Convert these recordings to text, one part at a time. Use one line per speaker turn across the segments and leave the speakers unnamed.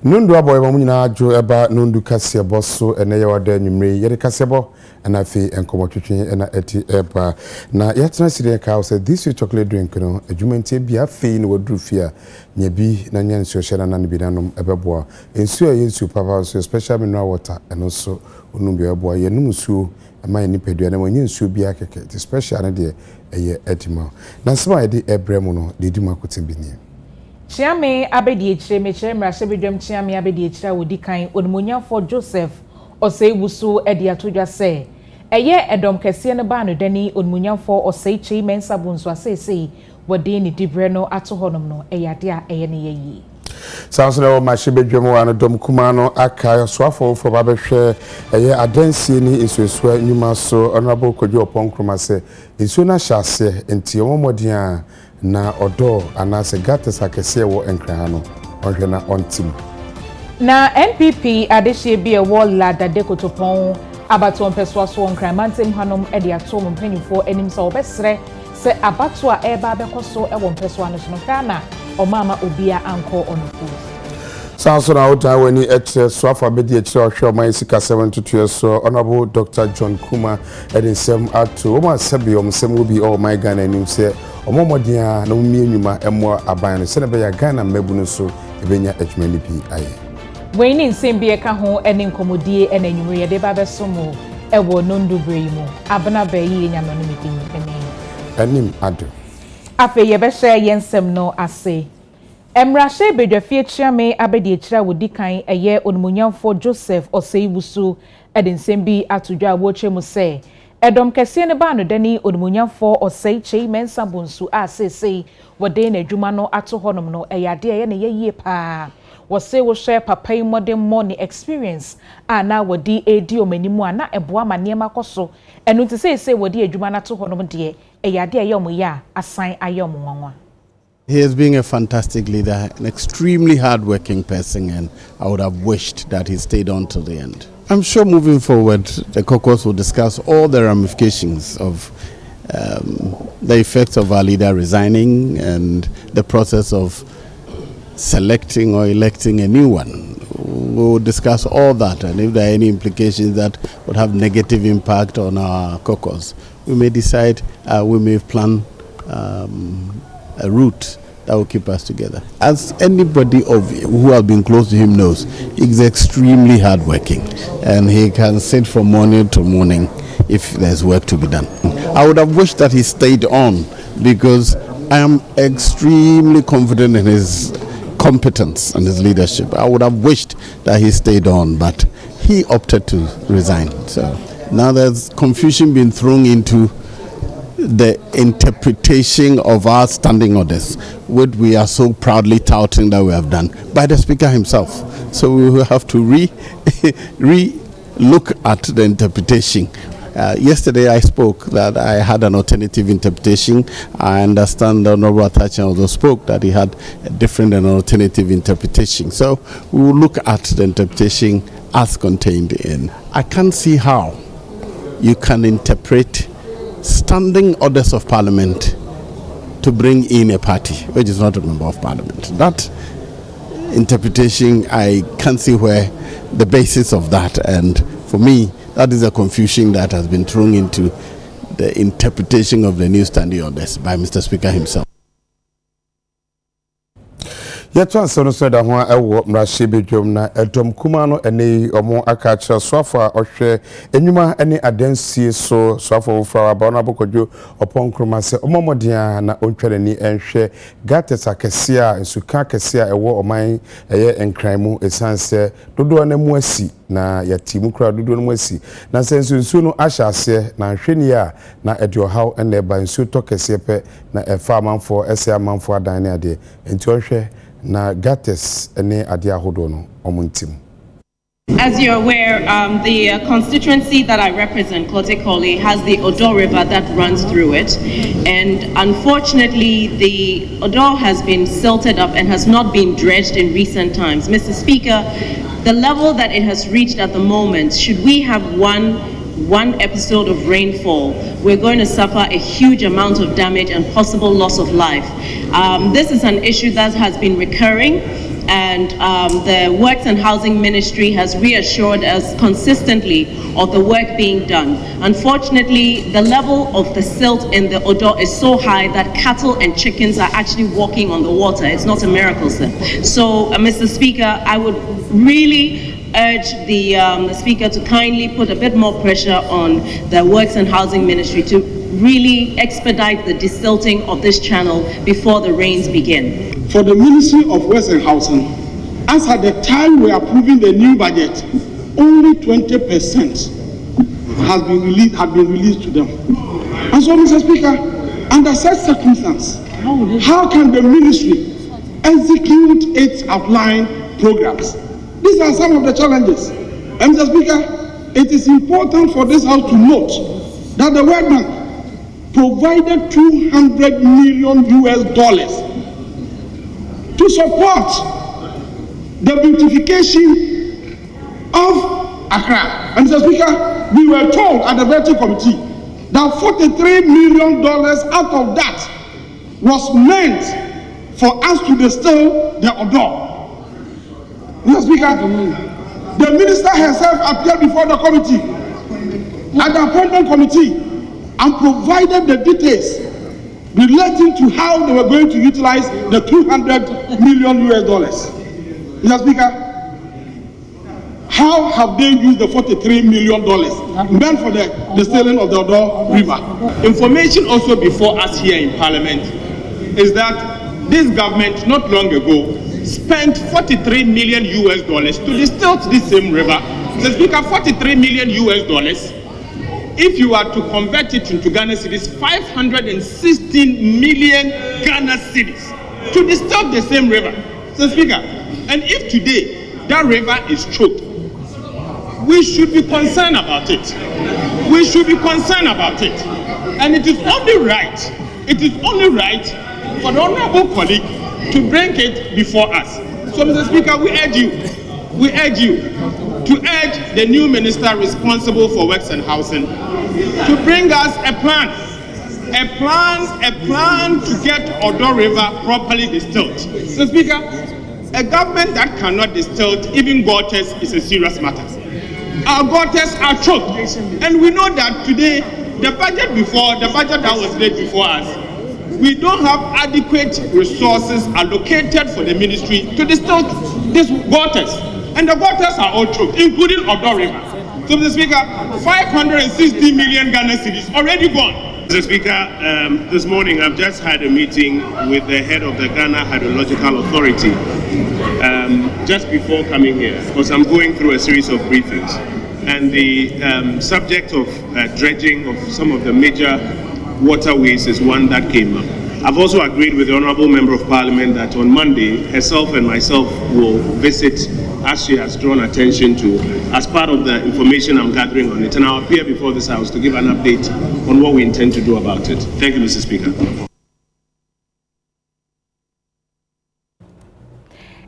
Nundu aboy mamu nyina adwo eba nundu kasebo so ene ye wada nwumre ye kasebo na afi enkomotwetwe na eti eba na yetena sire ka say this is chocolate drink no adwumantie bia afi na waduru fia nya bi na nya nso hye na bi nanom ebeboa ensu a yensu papa so special mineral water eno so onum bia eboa ye num nsuo ama ni pedua na nya nsuo bia keke the special na de eye edima na sema de ebrem no de dima kotem bi ni
Chiame abedi echire mechere mrase bedwam chiame abedi echira wodi kan onimonyafo Joseph Oseibusu edi atodwa se eye edom kese ne ba no dani onimonyafo Oseichi mensa bunso asese wodi ni dibre no ato honom no eyade a eye ne yeyi
Sanso na mache bedwam wa no dom kuma no aka soafo fo ba behwe eye adansie ni nsuesua nyuma so honorable Kojo Oponkroma se nsuo na hyase enti omomodin a na odo anase gates akese wo enkran no onhwe na ontim
na NPP adehye bi e wolla dade kotopon abato onpeso so enkran mantem hanom e de ato mpanyufo enim se obesre se abato a eba bekoso e wo mpeso ano so no kana omama obia anko onuku
Sanso na ota wani etre swafa bedi etre ohwe man sika 72 so honorable Dr. John Kuma edinsem ato o ma sabi o msem obi o my Ghana nim se omomodia na umie nyuma emo aban no se na be ya Ghana mabu no so ebenya adwumani bi aye
we ni nsem bi eka ho ene nkomodie ene nwumre ye de ba besomo e wo nondu bremu abna ba yi nyama no medin ene
anim ado
afa ye be share yensem no ase Emrashe bedwafie chiame abedi echira wodi kan eye onimonyamfo Joseph Oseibusu edinsem bi atodwa woche mu se edom kese ne ba no dani onimonyamfo Oseichi mensa bunsu asese wode na adwuma no ato honom no eyade eye ne yeyie pa wose wo share papa yi modern money experience ana wodi edi omanimu ana eboa manema koso enu ti se wodi adwuma na to honom de eyade eye omoya asan ayom nwanwa.
He has been a fantastic leader, an extremely hard-working person, and I would have wished that he stayed on to the end. I'm sure moving forward, the caucus will discuss all the ramifications of the effects of our leader resigning and the process of selecting or electing a new one. We'll discuss all that, and if there are any implications that would have negative impact on our caucus, we may decide, we may plan a route that will keep us together. As anybody who has been close to him knows, he's extremely hardworking, and he can sit from morning to morning if there's work to be done. I would have wished that he stayed on because I am extremely confident in his competence and his leadership. I would have wished that he stayed on, but he opted to resign. So now there's confusion being thrown into the interpretation of our standing orders, which we are so proudly touting that we have done, by the Speaker himself. So we will have to look at the interpretation. Yesterday I spoke that I had an alternative interpretation. I understand the Honorable Atachi also spoke that he had a different and alternative interpretation. So we will look at the interpretation as contained in. I can't see how you can interpret standing orders of parliament to bring in a party which is not a member of parliament. That interpretation, I can't see where the basis of that, and for me that is a confusion that has been thrown into the interpretation of the new standing orders by Mr. Speaker himself.
Yetwa so so da ho ewo mrahye bedwom na edom kuma no ene omo aka kire soafo a ohwe enwuma ene adansie so soafo fra aba na bokodwo Oponkroma se omomodin na ontwerani enhwe gates akese a nsuka akese a ewo oman eye enkranmu esanse dodo na mu asi na yatimu kra dodo na mu asi na sensu nsu no ahyase na hwani a na edio haw ene eba nsu tokese pe na efa amanfo ese amanfo adan ne ade enti ohwe na gates ene ade ahodo no omuntim.
As you're aware, the constituency that I represent, Klotekole, has the Odo River that runs through it. And unfortunately, the Odo has been silted up and has not been dredged in recent times. Mr. Speaker, the level that it has reached at the moment, should we have one episode of rainfall, we're going to suffer a huge amount of damage and possible loss of life. This is an issue that has been recurring. and the Works and Housing Ministry has reassured us consistently of the work being done. Unfortunately, the level of the silt in the Odo is so high that cattle and chickens are actually walking on the water. It's not a miracle, sir. So, Mr. Speaker, I would really urge the Speaker to kindly put a bit more pressure on the Works and Housing Ministry to really expedite the desilting of this channel before the rains begin.
For the Ministry of Works and Housing, as at the time we are approving the new budget, only 20% has been released to them. And so, Mr. Speaker, under such circumstances, how can the ministry execute its outlined programs? These are some of the challenges. And Mr. Speaker, it is important for this House to note that the World Bank provided $200 million to support the beautification of Accra. And Mr. Speaker, we were told at the vetting committee that $43 million out of that was meant for us to distill the Odo. Mr. Speaker, the minister herself appeared before the committee at the appointment committee and provided the details relating to how they were going to utilize the $200 million. Mr. Speaker, how have they used the $43 million meant for the distilling of the Odo River?
Information also before us here in Parliament is that this government not long ago spent $43 million to distill this same river. So Speaker, $43 million. If you are to convert it into Ghana cedis, 516 million Ghana cedis to distill the same river. So Speaker, and if today that river is choked, we should be concerned about it. We should be concerned about it. And it is only right for the honorable colleague to bring it before us. So, Mr. Speaker, we urge you to urge the new minister responsible for Works and Housing to bring us a plan to get Odo River properly distilled. So, Speaker, a government that cannot distill even waters is a serious matter. Our waters are choked, and we know that today the budget that was laid before us, we don't have adequate resources allocated for the ministry to distill these waters, and the waters are all choked, including Odo River. So, Mr. Speaker, 560 million Ghana cedis already gone.
Mr. Speaker, this morning I've just had a meeting with the head of the Ghana Hydrological Authority just before coming here, because I'm going through a series of briefings, and the subject of dredging of some of the major waterways is one that came up. I've also agreed with the Honourable Member of Parliament that on Monday, herself and myself will visit, as she has drawn attention to, as part of the information I'm gathering on it, and I'll appear before this House to give an update on what we intend to do about it. Thank you, Mr. Speaker.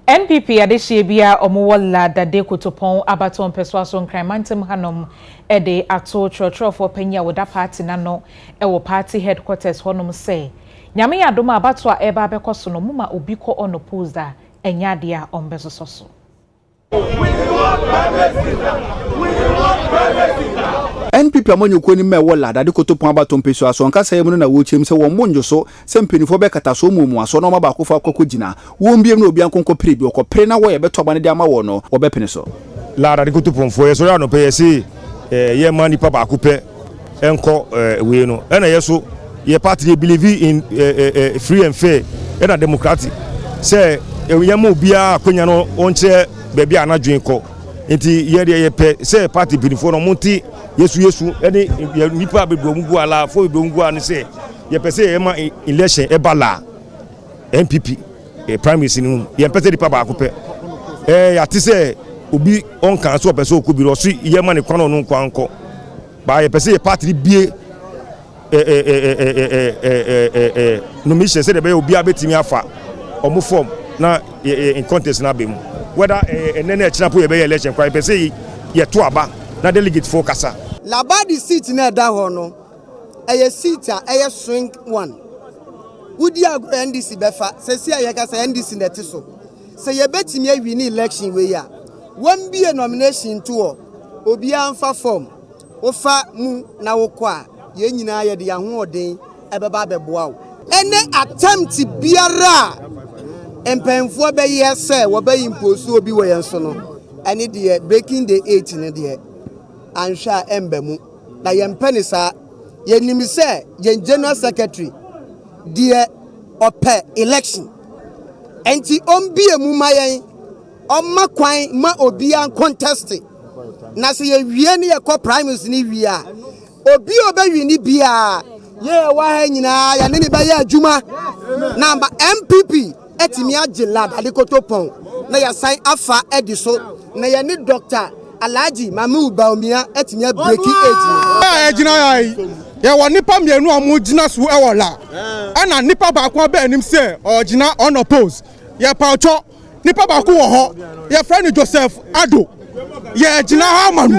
NPP adehye bia omowola dade kotopon abaton persuaso nkramantem hanom ede ato trotro panya woda party nano ewo party headquarters honom say nyame yadoma abato a eba bekoso no muma obi ko onopose da enya de a ombesoso.
NPP amanyuko ni mewola dade kotopon abaton persuaso nka say mu na wo chem se wo monjo so se mpenifo be kata so mu aso no maba akofo akokogina wo mbiem na obi ankonko pere bi okopere na wo ye beto bane de ama wo no wo bepene so
la dade kotopon fo ye so ya no pe ye si ye mani papa akupe enko we no na ye so ye party dey believe in free and fair and democratic say ye ma obi akonya no onche bebi anadwen ko enti ye de ye pe say party binifo no monti yesu eni nipa bebromgu ala fo bebromgu an say ye pe say ye ma election e bala NPP prime minister ni ye pe say di papa akupe ya ti say obi on kan so pe so okubi ro so ye ma ne kwano no kwanko ba ye pe say party bie no mi say be obi abetimi afa omo form na in contest na be mu whether enene chinapo ye be election kwa ye pe say ye to aba na delegate for kasa
la ba di seat na da ho no eye seat a eye swing one wudi ago NDC befa se si aye kasa NDC na ti so say ye betimi awi ni election we ya won be a nomination to obi amfa form ofa mu na wokọ a ye nyina ye de ahoɔden ebeba beboa wo ene attempt biara empenfo be ye say wo be impose obi we yenso no ene de breaking the 8 ne de anhwa embemu na ye mpani sa ye nim say ye general secretary de ope election enti ombie mu mayen omma kwan ma obi an contest na se ye wie ne ye kɔ primaries ni wie a obi obawi ni bia ye wa ha nyina ya ne be ya adwuma na MPP etimi agila adekotopon na ya sign afa ediso na ye ni doctor Alhaji Mamu Baumia etimi breaking age
ejina ye wo nipa mienu omo gina so e wola ana nipa ba kwa ba anim se ogina unopposed ye pa ocho nipa ba ko wo ho ye friend Joseph Ado ye gina ha manu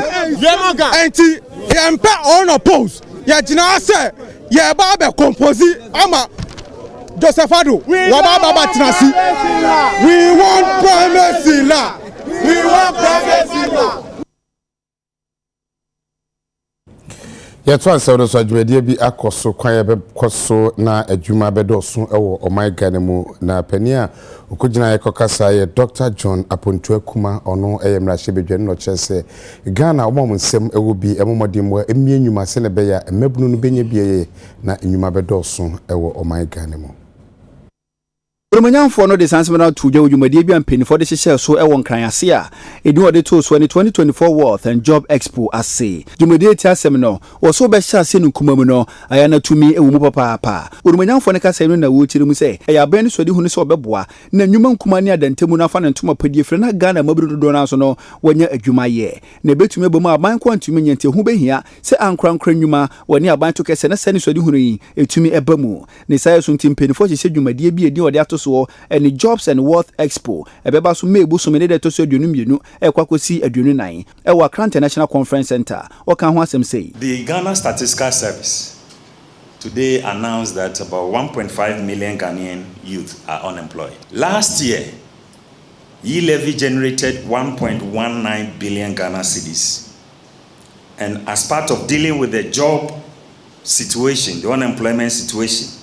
enti ye mpe unopposed ye gina se ye ba be compose ama Joseph Ado wa ba tinasi we want primacy la
Yɛto ansɛw so adwumadie bi akɔso kwan yɛbɛkɔso na adwuma bɛdɔso ɛwɔ ɔman Ghana mu na pani a okɔgyina yɛkɔkasa yɛ Dr. John Apontua Kuma ɔno ɛyɛ mmarahyɛbadwa no kyerɛ sɛ Ghana ɔmo nsɛm ɛwɔ bi ɛmɔmɔden mu ɛmie nnwuma sɛ ne bɛyɛ mmabunu no bɛnya biye na nnwuma bɛdɔso ɛwɔ ɔman Ghana mu
Romanyamfo no de sansemana tuja ujumadi bi ampenifo de hyehyɛ so ɛwɔ nkran ase a edin ɔde to so ne 2024 Wealth and Job Expo ase jumadi ti asɛm no wɔso bɛhyɛ ase no kumamu no aya na tumi ɛwɔ mu papaapa Romanyamfo ne kasa no na wo kyerɛ mu sɛ ɛyɛ aban so de hu ne sɛ ɔbɛboa na nnwuma nkuma ne adantemu na fa ne ntoma padie fre na Ghana maburu dodo na so no wɔnya adwuma yɛ na betumi bɔ mu aban kwantumi nyente hu behia sɛ ankrankra nnwuma wɔne aban to kɛse na sɛ ne so de hu no yi etumi ɛba mu ne sai so ntimpenifo hyehyɛ jumadi bi edin ɔde ato so and Jobs and Wealth Expo ebeba so mebu so mene de to so aduonu mienu ekwakosi aduonu nan e wa Accra International Conference Center okan ho asem sei
the Ghana Statistical Service today announced that about 1.5 million Ghanaian youth are unemployed. Last year e-levy generated 1.19 billion Ghana cedis, and as part of dealing with the job situation, the unemployment situation,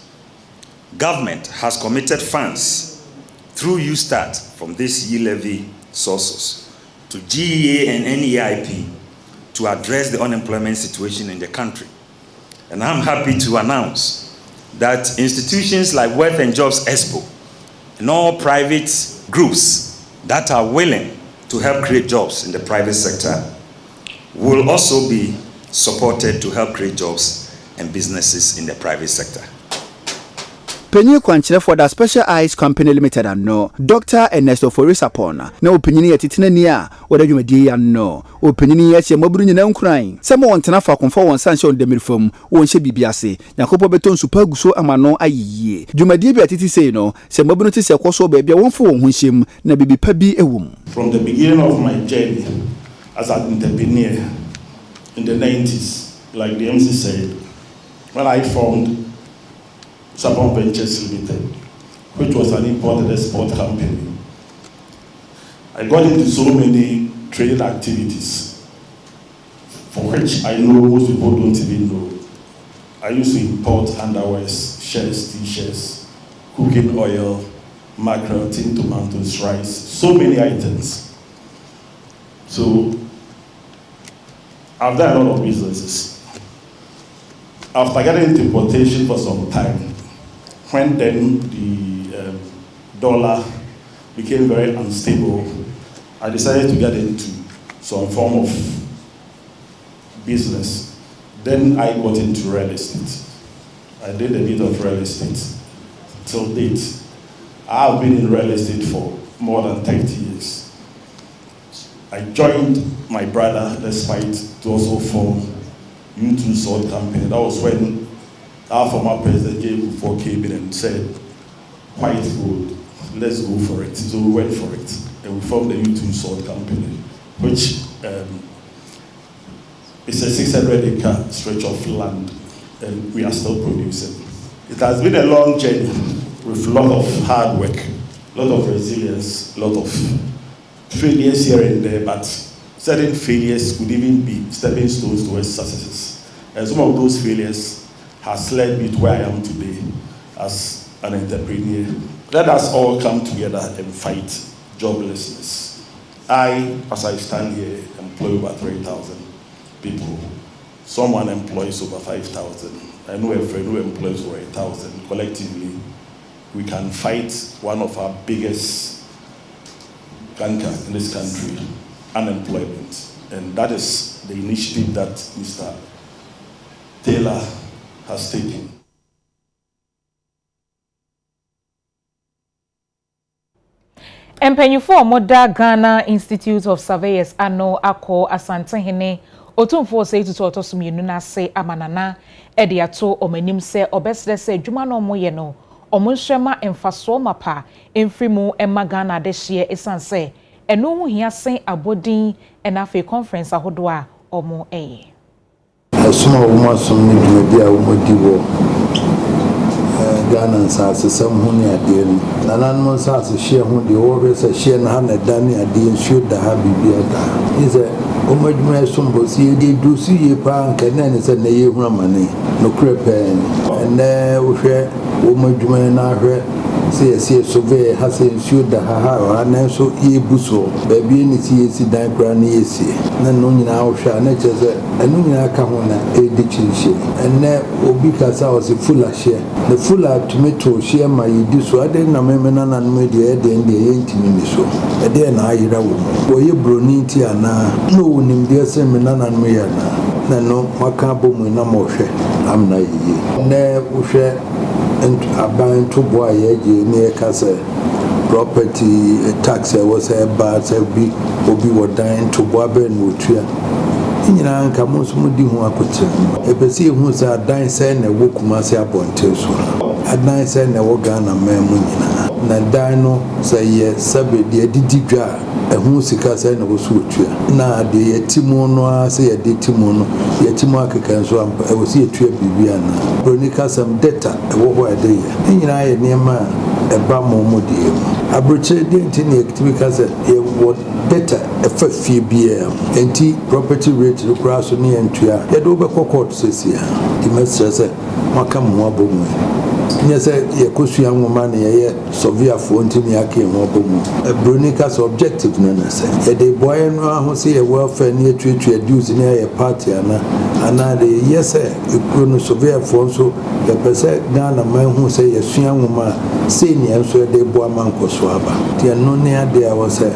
government has committed funds through USTAT from these e-levy sources to GEA and NEIP to address the unemployment situation in the country. And I'm happy to announce that institutions like Wealth and Jobs Expo and all private groups that are willing to help create jobs in the private sector will also be supported to help create jobs and businesses in the private sector.
Penny Quanchile for the Special Eyes Company Limited and no Dr. Ernesto Forisapona. No opinion yet near what you may and no opinion yet your mobile in crying. Some want to for conform one sanction demilfum won't she be biase. Yakopo beton superguso amano aye. Jumadi at it say no, some mobility say also baby one for one shim na baby pabi a womb.
From the beginning of my journey as an entrepreneur in the 90s, like the MC said, when I formed Sapon Ventures Limited, which was an import-export company. I got into so many trading activities for which I know most people don't even know. I used to import underwears, shirts, t-shirts, cooking oil, mackerel, tin tomatoes, rice, so many items. So I've done a lot of businesses. After getting into importation for some time, when then the dollar became very unstable, I decided to get into some form of business. Then I got into real estate. I did a bit of real estate till date. I've been in real estate for more than 30 years. I joined my brother despite to also form U2 Salt Company. That was when our former president came in and said, "White gold, let's go for it." So we went for it, and we formed the U2 Salt Company, which is a 600-acre stretch of land, and we are still producing. It has been a long journey with a lot of hard work, a lot of resilience, a lot of failures here and there, but certain failures could even be stepping stones towards successes. And some of those failures has led me to where I am today as an entrepreneur. Let us all come together and fight joblessness. I, as I stand here, employ over 3,000 people. Someone employs over 5,000. I know a friend who employs over 1,000. Collectively, we can fight one of our biggest canker in this country, unemployment. And that is the initiative that Mr. Taylor has taken.
Empenyufo Moda Ghana Institute of Surveyors ano ako asantehene otumfo se tutu otosumienu na se amanana ede ato omanim se obesre se adwuma no moye no omonhwema emfaso mapa emfrimu emma Ghana de hye esanse eno hu hia sen abodin enafe conference ahodo a omo eye
asuma omasom ni dwumadi a omodi wo Ghana nsase sam hu ne ade no nanan nsase hye hu de wo be se hye na ha na dani ade nsuo da ha bibia da ise omadwuma sombo si de du si ye pa nka na ne se na ye hu amane no krepe ene wo hwe omadwuma na hwe se survey ha se nsuo da ha na so ye buso ba bi ni si yesi dan kra na yesi na no nyina wo hwe na cheze enu nyina ka ho na edi chirishe ene obi ka sa o se fula hye the fula tomato hye ma yedi so ade na memena na no de ede ende ye ntimi ni so ede na ayira wo ye broni ti ana no wonim de se mena na no ya na no maka bomu na mo hwe amna yi ne wo hwe and about to boy near Casa property tax was a bad be obi were dying to Bobe and Wutria. In an Camus Mudi who I could tell. A Bessie who's a dying saying a Wokumasi upon Tilso. A dying saying a Wogana Mamuna. Nadino say yes, Sabi, the Didja, a Musika saying was Wutria. Now the Timono say a Ditimono, Yatimaka can swamp. I was here to Bibiana. Bronica some data, a war day. In I near man, a bamo modi. I brought didn't because it was better a first fee BM. And T property rate to cross on the entry. Yet over court says here. The master said, Makam Wabomu. Yes, a Kusian woman, a Sovia Fontin Yaki and Wabomu. A Brunica's objective, Nana said. Yet the boy and who say a welfare near to reduce in a party, and I, yes, sir, you couldn't Sovia Fonso, the percent Ghana man who say a young woman, senior, so they boy man Koswaba. The Anonia there was a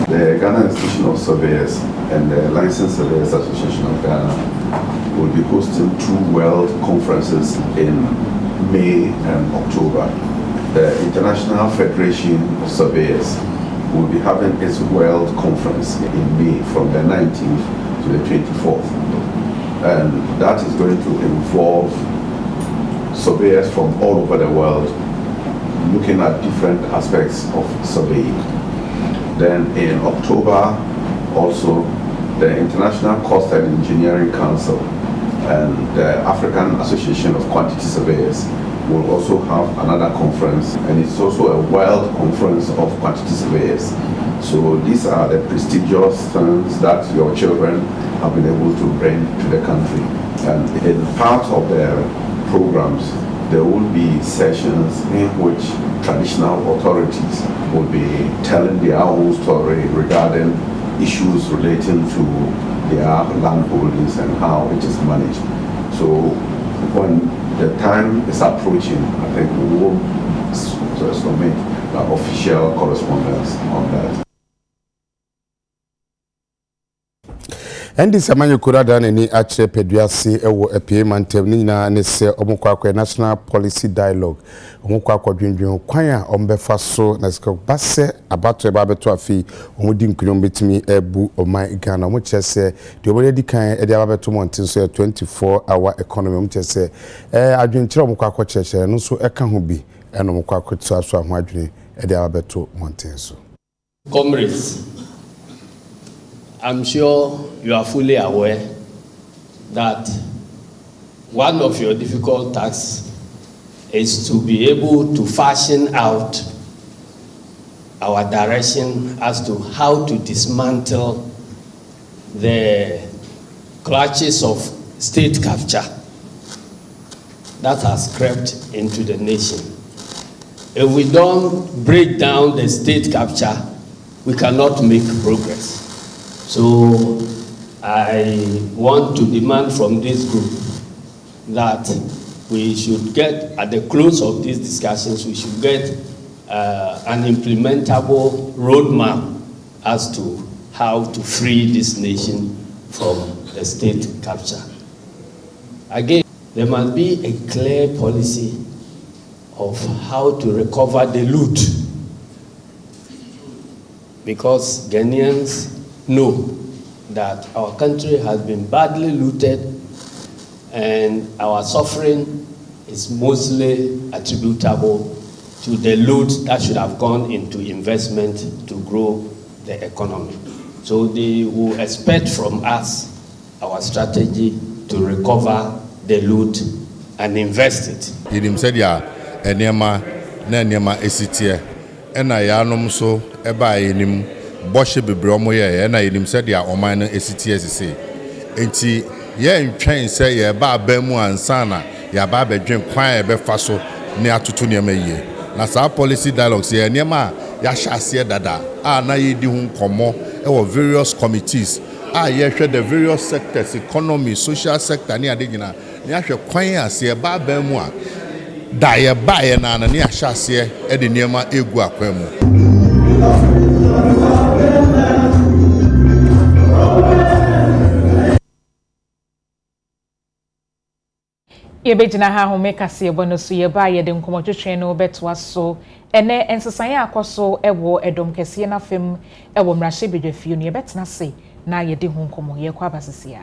The Ghana Institution of Surveyors and the Licensed Surveyors Association of Ghana will be hosting 2 world conferences in May and October. The International Federation of Surveyors will be having its world conference in May from the 19th to the 24th. And that is going to involve surveyors from all over the world looking at different aspects of surveying. Then in October, also, the International Cost and Engineering Council and the African Association of Quantity Surveyors will also have another conference, and it's also a world conference of quantity surveyors. So these are the prestigious things that your children have been able to bring to the country. And in part of the programs, there will be sessions in which traditional authorities will be telling their own story regarding issues relating to their land holdings and how it is managed. So when the time is approaching, I think we will submit the official correspondence on that.
And this Samanyo Kurada ni ache peduasi ewo epie mantem ni nyina ne se omukwa kwa national policy dialogue omukwa kwa dwendwen kwan a ombefa so na sika base abato eba beto afi omudi nkunyon betimi ebu oman Ghana omo chese de omo di kan e de ababeto montin so 24 hour economy omo chese adwenkyere omukwa kwa chese no so eka ho bi eno omukwa kwa tso aso ho adwene e de ababeto montin so.
Comrades, I'm sure you are fully aware that one of your difficult tasks is to be able to fashion out our direction as to how to dismantle the clutches of state capture that has crept into the nation. If we don't break down the state capture, we cannot make progress. So I want to demand from this group that we should get, at the close of these discussions, we should get an implementable roadmap as to how to free this nation from the state capture. Again, there must be a clear policy of how to recover the loot, because Ghanaians know that our country has been badly looted and our suffering is mostly attributable to the loot that should have gone into investment to grow the economy. So they will expect from us our strategy to recover the loot and invest it.
Yidim said ya enema na enema esitie ena ya anom so eba enim boshe bebre omo ye na yidim said ya oman no esitie sese enti ye ntwen se ye ba abamu ansa na ya ba bedwen kwan e be fa so ne atoto ne ma yie na sa policy dialogues ye enema ya hyase dada a na ye di hu nkomo e wo various committees ye hwe the various sectors, economy, social sector ni ade gina ni ahwe kwan ase ba abamu a da ye ba ye na ni ahyase e de niema egu akwan mu.
Yebejina ha home kase ebono so yeba ye de nkomotwetwe no betwa so ene ensesan akoso ewo edom kese na fem ewo mrahye bedwafie no yebetena se na ye de ho nkomo ye kwa basisia.